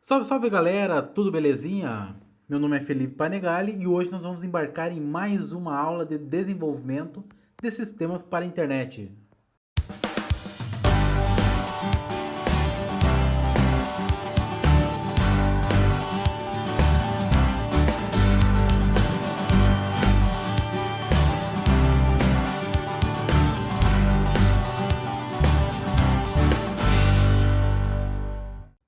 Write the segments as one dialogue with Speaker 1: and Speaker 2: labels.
Speaker 1: Salve, salve galera, tudo belezinha? Meu nome é Felipe Panegali e hoje nós vamos embarcar em mais uma aula de desenvolvimento de sistemas para a internet.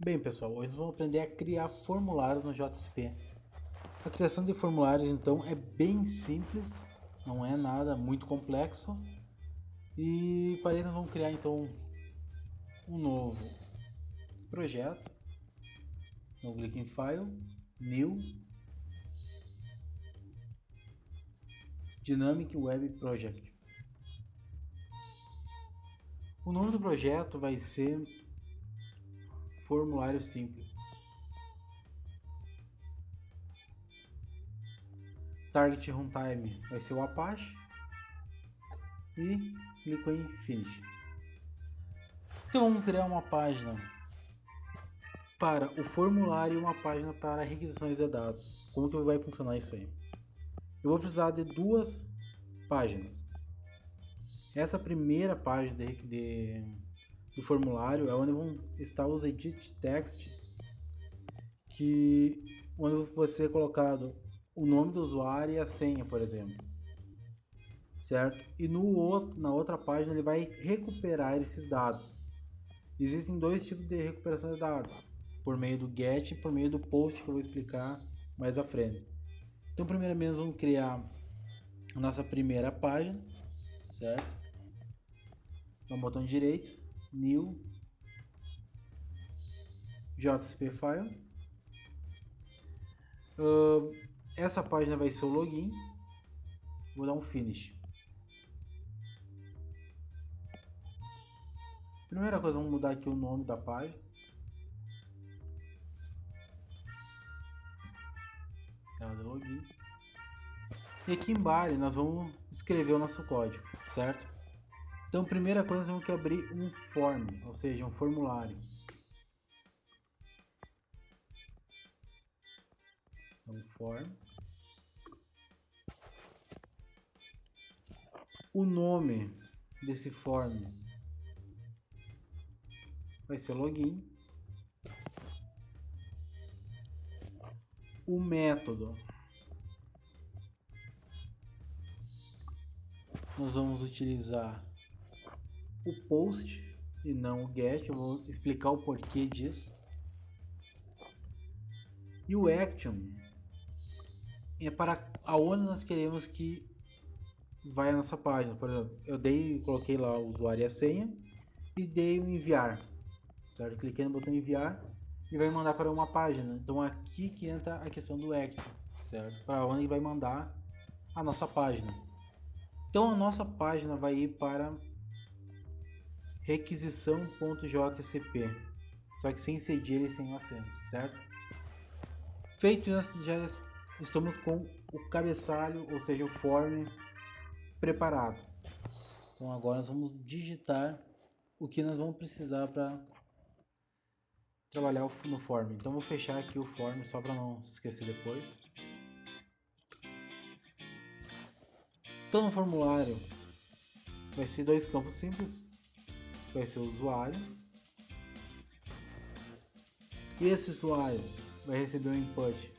Speaker 1: Bem pessoal, hoje nós vamos aprender a criar formulários no JSP. A criação de formulários então é bem simples, não é nada muito complexo. E para isso nós vamos criar então um novo projeto. Então clique em File, New, Dynamic Web Project. O nome do projeto vai ser Formulário Simples. Target Runtime vai ser o Apache. E clico em Finish. Então vamos criar uma página para o formulário e uma página para requisições de dados. Como que vai funcionar isso aí? Eu vou precisar de duas páginas. Essa primeira página do formulário é onde vão estar os edit text, onde você é colocado o nome do usuário e a senha, por exemplo, certo? E na outra página ele vai recuperar esses dados. Existem dois tipos de recuperação de dados, por meio do get e por meio do post, que eu vou explicar mais à frente. Então primeiramente vamos criar a nossa primeira página, certo? Dá um botão direito, New, JSP File. Essa página vai ser o login. Vou dar um Finish. Primeira coisa, vamos mudar aqui o nome da página. Tela do login. E aqui embaixo nós vamos escrever o nosso código, certo? Então, primeira coisa, nós temos que abrir um form, ou seja, um formulário. Um form. O nome desse form vai ser login. O método nós vamos utilizar o post e não o get. Eu vou explicar o porquê disso. E o action é para aonde nós queremos que vai a nossa página. Por exemplo, coloquei lá o usuário e a senha e dei um enviar, certo? Cliquei no botão enviar e vai mandar para uma página. Então aqui que entra a questão do action, certo? Para onde ele vai mandar a nossa página. Então a nossa página vai ir para requisição.jsp, só que sem cedilha e sem acento, certo? Feito isso, já estamos com o cabeçalho, ou seja, o form preparado. Então agora nós vamos digitar o que nós vamos precisar para trabalhar no form. Então vou fechar aqui o form só para não se esquecer depois. Então no formulário vai ser dois campos simples, vai ser o usuário. E esse usuário vai receber um input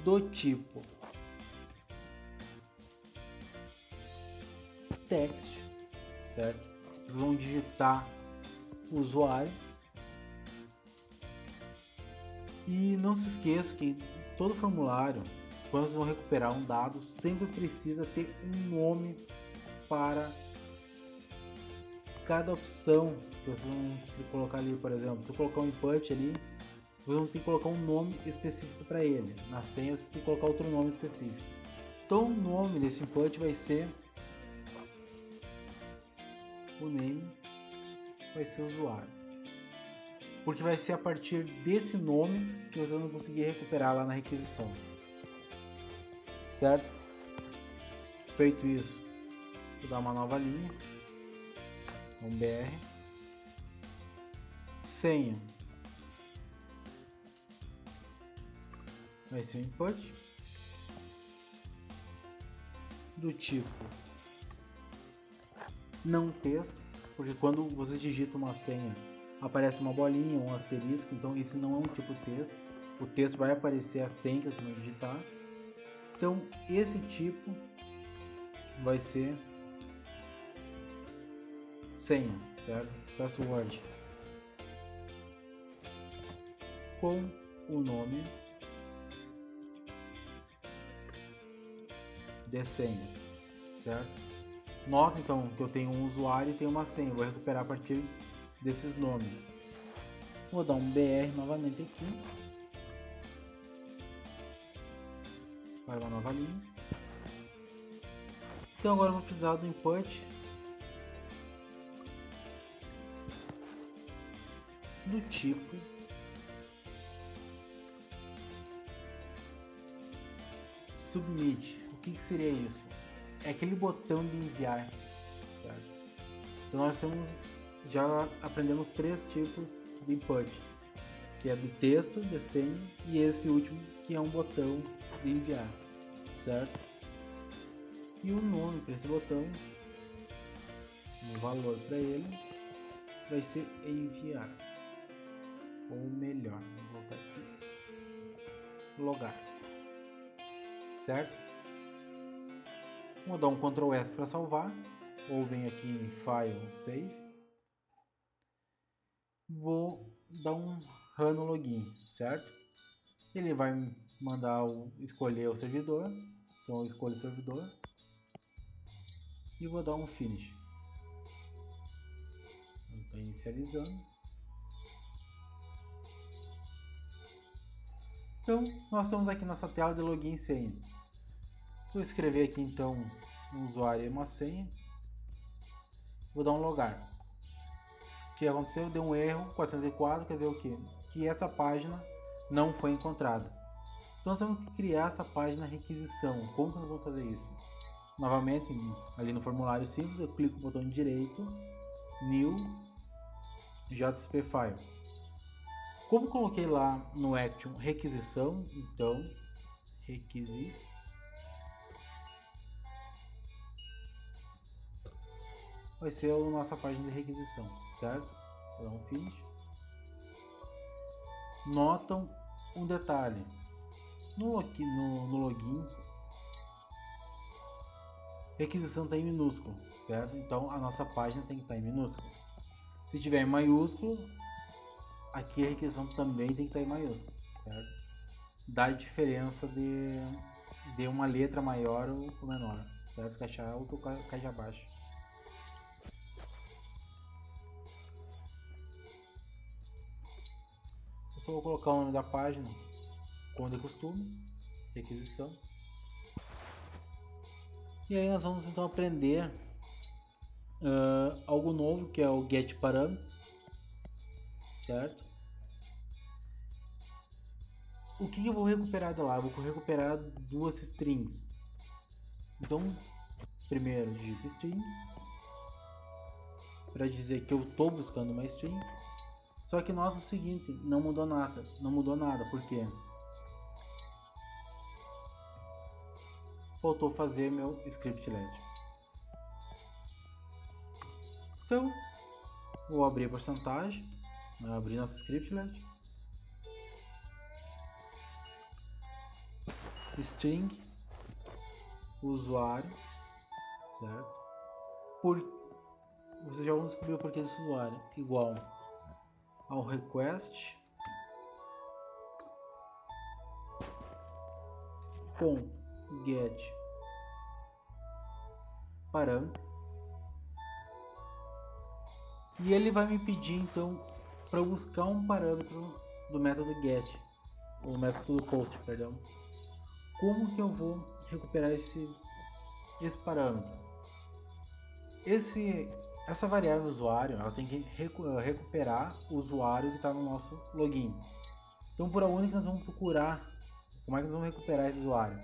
Speaker 1: do tipo text, certo? Vocês vão digitar o usuário. E não se esqueça que todo formulário, quando vocês vão recuperar um dado, sempre precisa ter um nome para cada opção que vocês vão colocar ali. Por exemplo, se eu colocar um input ali, vocês vão ter que colocar um nome específico para ele. Na senha você tem que colocar outro nome específico. Então o nome desse input vai ser o name, vai ser o usuário, porque vai ser a partir desse nome que vocês vão conseguir recuperar lá na requisição, certo? Feito isso, vou dar uma nova linha, um BR, senha vai ser o input do tipo não texto, porque quando você digita uma senha aparece uma bolinha, um asterisco, então isso não é um tipo texto. O texto vai aparecer a senha que você vai digitar. Então esse tipo vai ser senha, certo? Password com o nome de senha, certo? Nota então que eu tenho um usuário e tenho uma senha, eu vou recuperar a partir desses nomes. Vou dar um BR novamente aqui para uma nova linha. Então agora eu vou precisar do input do tipo submit. O que seria isso? É aquele botão de enviar, certo? Então nós já aprendemos 3 tipos de input, que é do texto, de senha, e esse último que é um botão de enviar, certo? E o nome para esse botão, o valor para ele vai ser enviar, ou melhor, vou voltar aqui, logar, certo? Vou dar um Ctrl S para salvar, ou venho aqui em File, Save. Vou dar um run no login, certo? Ele vai mandar escolher o servidor, então eu escolho o servidor e vou dar um finish. Está inicializando. Então nós estamos aqui nessa tela de login e senha. Vou escrever aqui então um usuário e uma senha. Vou dar um logar. O que aconteceu? Deu um erro 404, quer dizer o quê? Que essa página não foi encontrada. Então nós temos que criar essa página requisição. Como que nós vamos fazer isso? Novamente, ali no formulário simples, eu clico no botão direito, New, JSP File. Como coloquei lá no Action requisição, então requisição vai ser a nossa página de requisição, certo? Vou dar um finish. Notam um detalhe no login, requisição está em minúsculo, certo? Então a nossa página tem que estar em minúsculo. Se tiver em maiúsculo, aqui a requisição também tem que estar em maiúsculo, certo? Dá diferença de uma letra maior ou menor, certo? Caixa alta ou caixa baixa. Eu só vou colocar o nome da página como de costume, requisição. E aí nós vamos então aprender algo novo, que é o get parâmetro, certo? O que eu vou recuperar de lá? Eu vou recuperar 2 strings. Então, primeiro digito string para dizer que eu estou buscando uma string. Só que nota o seguinte, não mudou nada, por quê? Faltou fazer meu scriptlet. Então, vou abrir a porcentagem, abrir nosso scriptlet, string usuário, certo? Vocês já vão descobrir o porquê desse usuário, igual ao request com get parâmetro, e ele vai me pedir então para buscar um parâmetro do método get, ou método post, perdão. Como que eu vou recuperar esse parâmetro? Essa variável usuário, ela tem que recuperar o usuário que está no nosso login. Então, por onde nós vamos procurar? Como é que nós vamos recuperar esse usuário?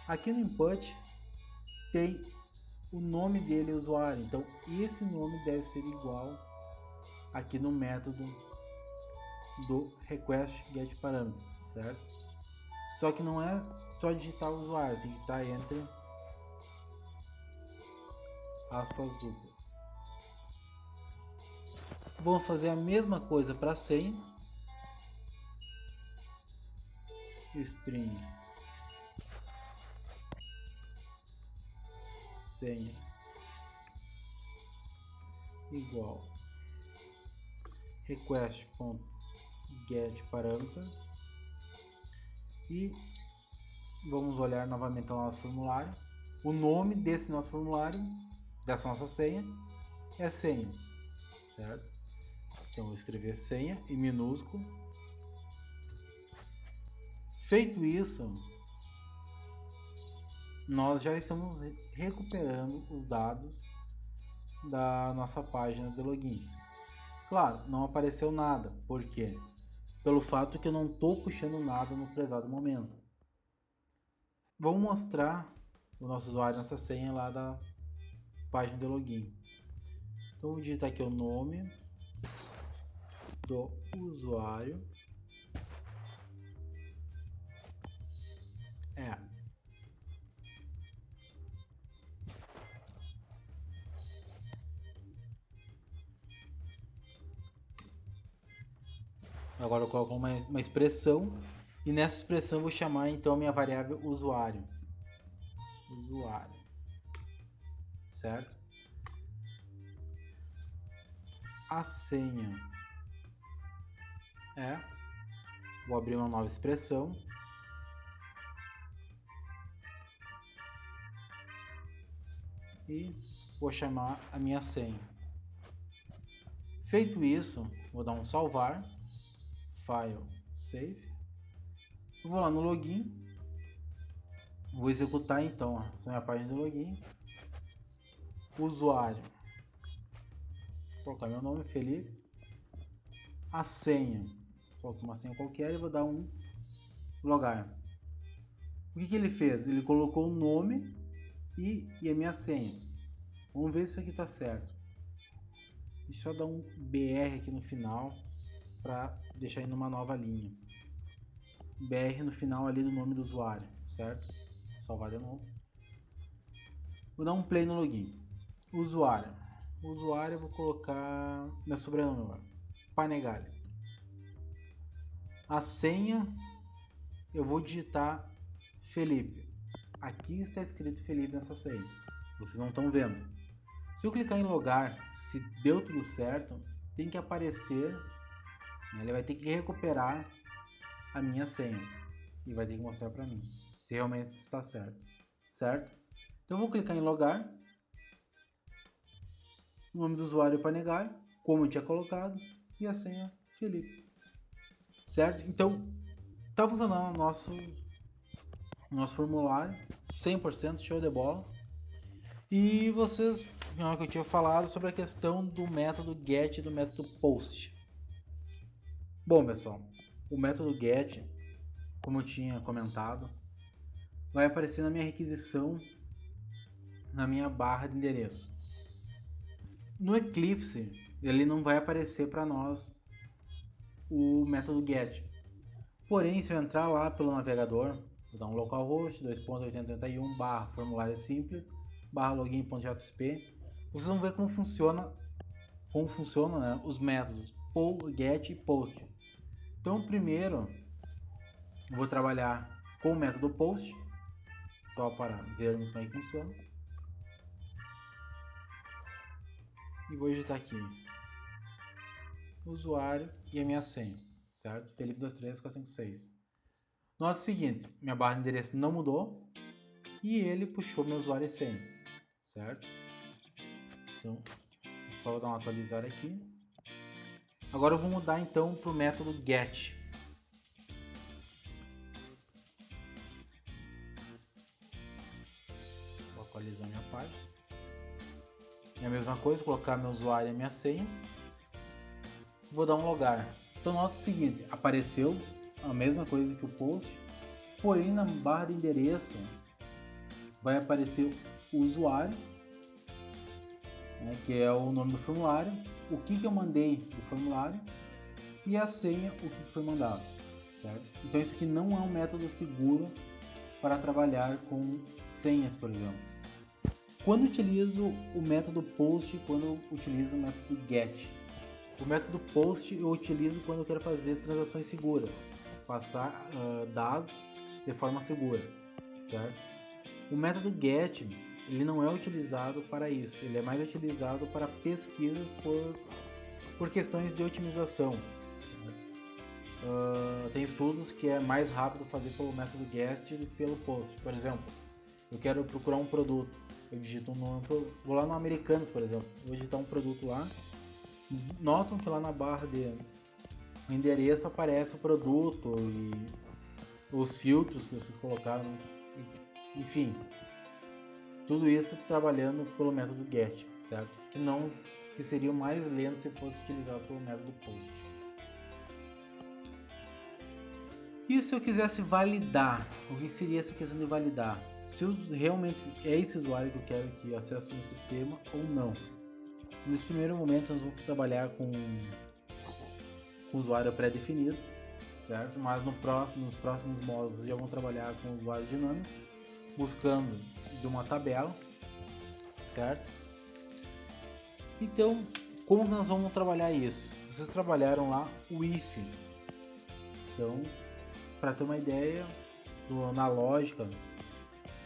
Speaker 1: Aqui no input tem o nome dele, usuário. Então, esse nome deve ser igual aqui no método do request get parâmetro, certo? Só que não é só digitar o usuário, tem que estar entre aspas duplas. Vamos fazer a mesma coisa para a senha. String senha igual request.getParameter e vamos olhar novamente o nosso formulário. O nome desse nosso formulário, dessa nossa senha, é senha, certo? Então vou escrever senha em minúsculo. Feito isso, nós já estamos recuperando os dados da nossa página de login. Claro, não apareceu nada. Por quê? Pelo fato que eu não estou puxando nada no prezado momento. Vamos mostrar o nosso usuário, nossa senha lá da página de login. Então vou digitar aqui o nome do usuário. Agora eu coloco uma expressão e nessa expressão eu vou chamar então a minha variável usuário. Certo? A senha vou abrir uma nova expressão. E vou chamar a minha senha. Feito isso, vou dar um salvar. File, save. Eu vou lá no login. Vou executar então essa é a minha página do login. Usuário. Vou colocar meu nome, Felipe. A senha. Coloco uma senha qualquer e vou dar um logar. O que ele fez? Ele colocou o nome e a minha senha. Vamos ver se isso aqui está certo. Deixa eu dar um BR aqui no final para deixar ele numa nova linha. BR no final ali do nome do usuário, certo? Salvar de novo. Vou dar um play no login. Usuário. Usuário eu vou colocar meu sobrenome agora. Panegali. A senha eu vou digitar Felipe. Aqui está escrito Felipe nessa senha. Vocês não estão vendo. Se eu clicar em logar, se deu tudo certo, tem que aparecer. Ele vai ter que recuperar a minha senha e vai ter que mostrar para mim se realmente está certo, certo? Então eu vou clicar em logar, o nome do usuário Panegali, como eu tinha colocado, e a senha Felipe, certo? Então tá funcionando o nosso formulário 100% show de bola. E vocês viram que eu tinha falado sobre a questão do método get e do método post. Bom, pessoal, o método get, como eu tinha comentado, vai aparecer na minha requisição, na minha barra de endereço. No Eclipse, ele não vai aparecer para nós o método get. Porém, se eu entrar lá pelo navegador, vou dar um localhost 2.8081 formulário simples login.jspg, vocês vão ver como funciona né, os métodos get e post. Então, primeiro, eu vou trabalhar com o método post, só para vermos como é que funciona. E vou digitar aqui usuário e a minha senha, certo? Felipe 23456. Nota o seguinte, minha barra de endereço não mudou e ele puxou meu usuário e senha, certo? Então, só vou dar uma atualizar aqui. Agora eu vou mudar então para o método get. Vou atualizar minha página. É a mesma coisa, colocar meu usuário e minha senha. Vou dar um logar. Então nota o seguinte, apareceu a mesma coisa que o post, porém na barra de endereço vai aparecer o usuário, né, que é o nome do formulário, o que eu mandei do formulário e a senha, o que foi mandado, certo? Então isso aqui não é um método seguro para trabalhar com senhas, por exemplo. Quando utilizo o método POST, quando utilizo o método GET. O método POST eu utilizo quando eu quero fazer transações seguras, passar dados de forma segura, certo? O método GET ele não é utilizado para isso, ele é mais utilizado para pesquisas por questões de otimização. Tem estudos que é mais rápido fazer pelo método GET do que pelo POST. Por exemplo, eu quero procurar um produto, eu digito um nome, vou lá no Americanas, por exemplo, vou digitar um produto lá, notam que lá na barra de endereço aparece o produto e os filtros que vocês colocaram, enfim, tudo isso trabalhando pelo método GET, certo? Que seria o mais lento se fosse utilizado pelo método POST. E se eu quisesse validar, o que seria essa questão de validar? Se realmente é esse usuário que eu quero que acesse o sistema ou não. Nesse primeiro momento nós vamos trabalhar com usuário pré-definido, certo? Mas nos próximos módulos já vamos trabalhar com usuário dinâmico, buscando de uma tabela, certo? Então, como nós vamos trabalhar isso? Vocês trabalharam lá o if. Então, para ter uma ideia, na lógica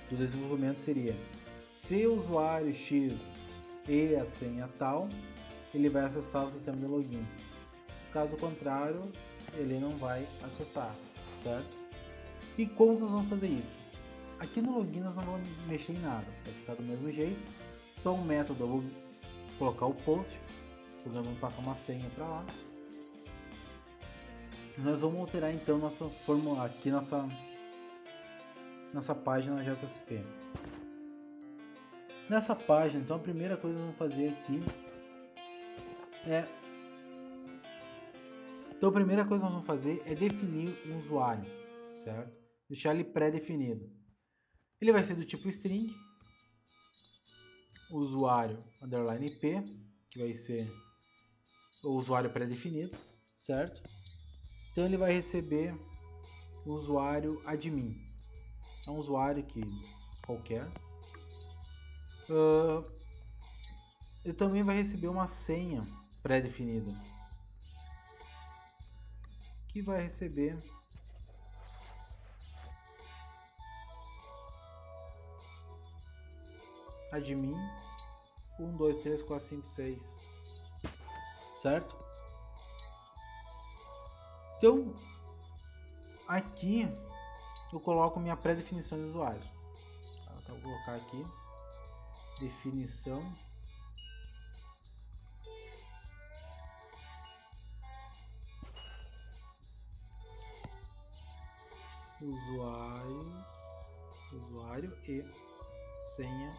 Speaker 1: do desenvolvimento seria: se o usuário X e a senha tal, ele vai acessar o sistema de login. Caso contrário, ele não vai acessar, certo? E como nós vamos fazer isso? Aqui no login nós não vamos mexer em nada, vai ficar do mesmo jeito. Só um método, eu vou colocar o post, porque nós vamos passar uma senha para lá. Nós vamos alterar então nossa fórmula aqui, nossa página JSP. Nessa página, então a primeira coisa que nós vamos fazer aqui é definir um usuário, certo? Deixar ele pré-definido. Ele vai ser do tipo string, usuário underline IP, que vai ser o usuário pré-definido, certo? Então ele vai receber o usuário admin. É um usuário qualquer. Ele também vai receber uma senha pré-definida, que vai receber admin 1, 2, 3, 4, 5, 6, certo? Então, aqui eu coloco minha pré-definição de usuário. Então, vou colocar aqui definição usuário e senha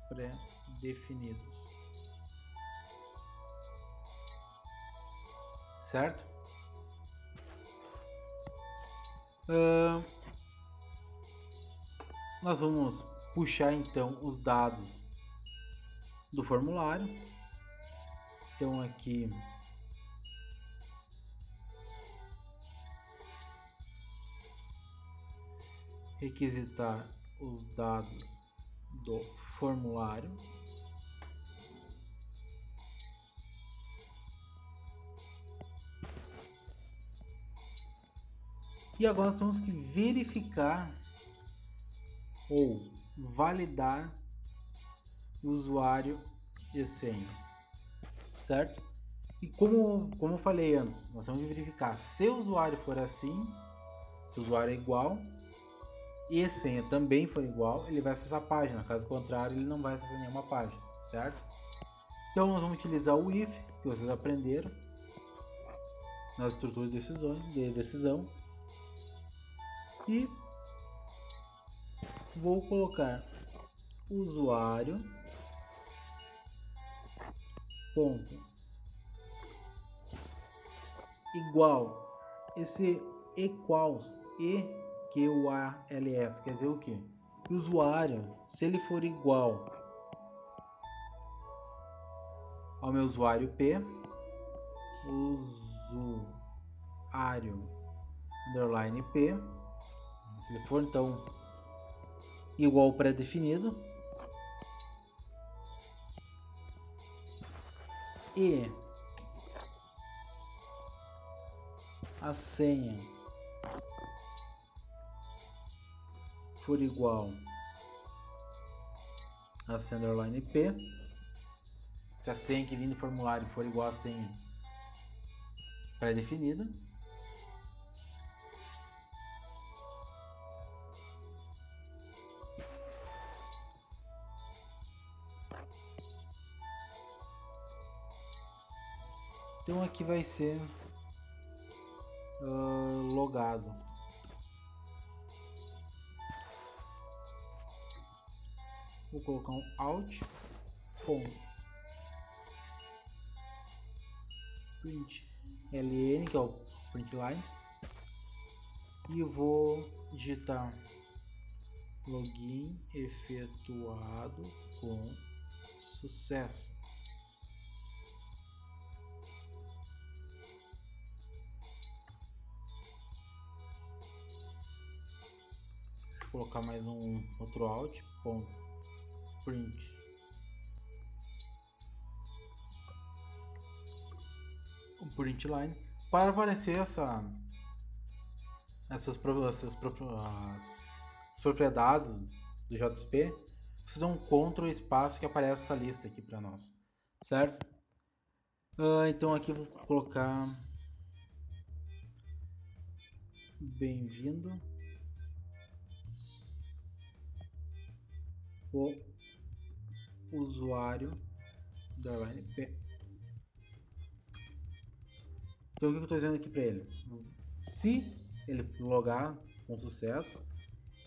Speaker 1: pré-definidos, certo? Nós vamos puxar então os dados do formulário. Então aqui requisitar os dados do formulário. E agora nós temos que verificar ou validar o usuário e senha, certo? E como eu falei antes, nós temos que verificar se o usuário for assim, se o usuário é igual e a senha também for igual, ele vai acessar a página. Caso contrário, ele não vai acessar nenhuma página, certo? Então nós vamos utilizar o if, que vocês aprenderam nas estruturas de decisão, e vou colocar usuário ponto igual, esse equals equals quer dizer o que? O usuário, se ele for igual ao meu usuário P, usuário underline P. Se ele for então igual ao pré-definido, e a senha for igual a senha underline P, se a senha que vem do formulário for igual à senha pré-definida, então aqui vai ser logado. Vou colocar um alt print ln, que é o print line, e vou digitar login efetuado com sucesso. Vou colocar mais um outro alt print o print line para aparecer as propriedades do JSP. Vocês dão um Ctrl espaço que aparece essa lista aqui para nós, certo? Então aqui eu vou colocar bem-vindo o usuário da UNP. Então o que eu estou dizendo aqui para ele? Se ele logar com sucesso,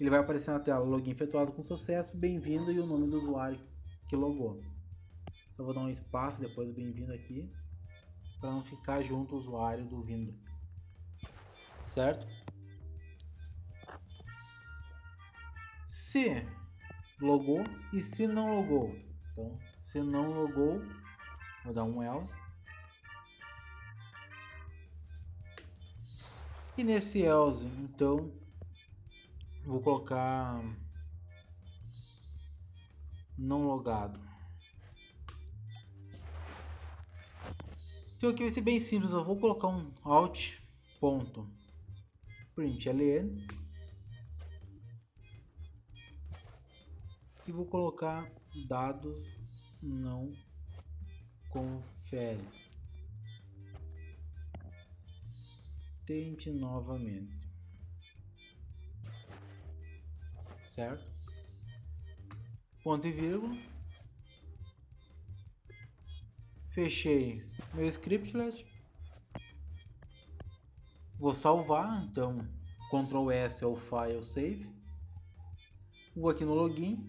Speaker 1: ele vai aparecer na tela login efetuado com sucesso, bem-vindo e o nome do usuário que logou. Então eu vou dar um espaço depois do bem-vindo aqui, para não ficar junto o usuário do vindo, certo? Se logou e se não logou, então se não logou, vou dar um else, e nesse else então vou colocar não logado. Então aqui vai ser bem simples, eu vou colocar um alt.println e vou colocar dados não confere. Tente novamente, certo? Ponto e vírgula. Fechei meu scriptlet. Vou salvar, então Ctrl S é o file save. Vou aqui no login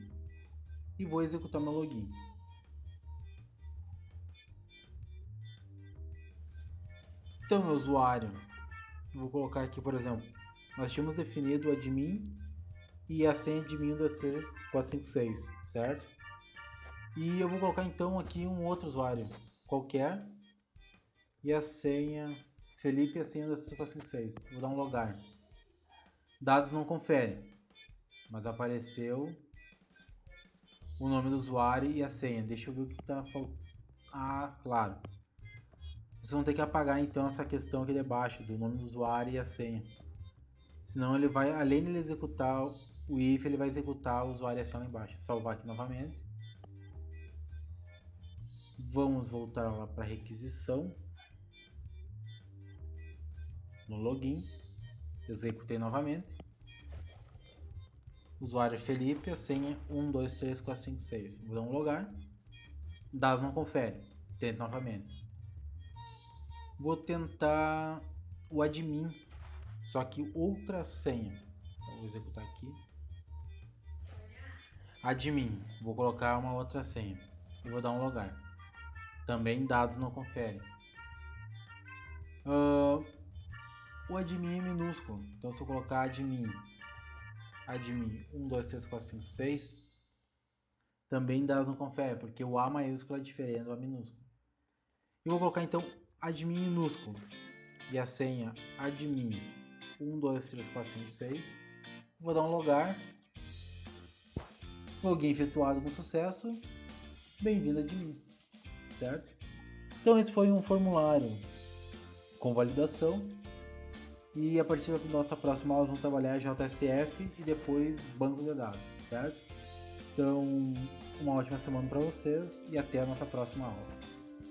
Speaker 1: e vou executar meu login. Então, meu usuário, vou colocar aqui, por exemplo, nós tínhamos definido o admin e a senha admin das 3456, certo? E eu vou colocar então aqui um outro usuário qualquer e a senha Felipe e a senha das 3456. Vou dar um logar. Dados não confere, mas apareceu o nome do usuário e a senha. Deixa eu ver o que está faltando. Ah, claro. Vocês vão ter que apagar então essa questão aqui debaixo do nome do usuário e a senha. Senão ele vai, além de ele executar o if, ele vai executar o usuário e a senha lá embaixo. Salvar aqui novamente. Vamos voltar lá para requisição. No login. Executei novamente. Usuário Felipe, a senha 123456. Vou dar um logar. Dados não confere. Tento novamente. Vou tentar o admin, só que outra senha. Então, vou executar aqui. Admin, vou colocar uma outra senha e vou dar um logar. Também dados não confere. O admin é minúsculo, então se eu colocar admin 123456, também dados não confere, porque o A maiúsculo é diferente do A minúsculo. E vou colocar então admin minúsculo e a senha admin 1, 2, 3, 4, 5, 6. Vou dar um logar. Login efetuado com sucesso. Bem-vindo a admin, certo? Então esse foi um formulário com validação. E a partir da nossa próxima aula vamos trabalhar JSF e depois banco de dados, certo? Então, uma ótima semana para vocês e até a nossa próxima aula.